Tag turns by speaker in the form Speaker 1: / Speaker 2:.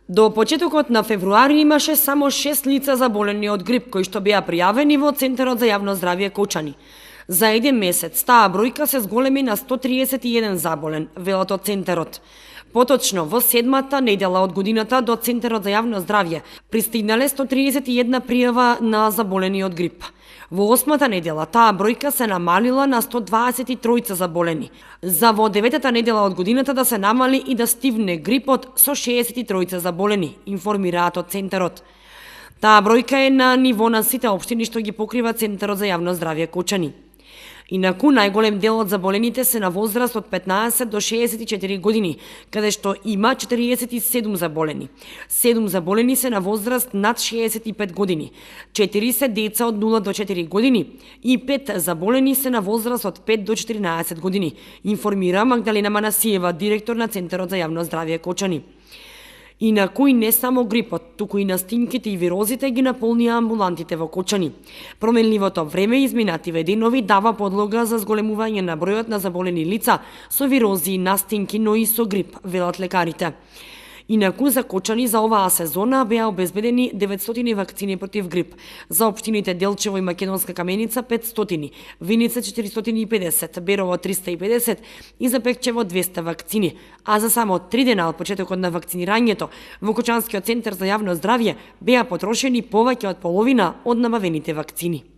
Speaker 1: До почетокот на февруари имаше само 6 лица заболени од грип кои што беа пријавени во Центарот за јавно здравје Кочани. За еден месец таа бројка се зголеми на 131 заболен, велат од Центарот. Поточно, во седмата недела од годината до Центарот за јавно здравје пристигнале 131 пријава на заболени од грип. Во осмата недела таа бројка се намалила на 123 заболени. За во деветата недела од годината да се намали и да стивне грипот со 63 заболени, информираат од Центарот. Таа бројка е на ниво на сите општини што ги покрива Центарот за јавно здравје Кочани. Инаку најголем дел од заболените се на возраст од 15 до 64 години, каде што има 47 заболени. 7 заболени се на возраст над 65 години, 4 се деца од 0 до 4 години и 5 заболени се на возраст од 5 до 14 години, информира Магдалена Манасиева, директор на Центарот за јавно здравје Кочани. Инаку и не само грипот, туку и настимките и вирозите ги наполнија амбулантите во Кочани. Променливото време и изминативе денови дава подлога за зголемување на бројот на заболени лица со вирози и настинки, но и со грип, велат лекарите. Инаку за Кочани за оваа сезона беа обезбедени 900 вакцини против грип. За општините Делчево и Македонска Каменица 500, Виница 450, Берово 350 и за Пекчево 200 вакцини. А за само 3 дена од почетокот на вакцинирањето во Кочанскиот центар за јавно здравје беа потрошени повеќе од половина од набавените вакцини.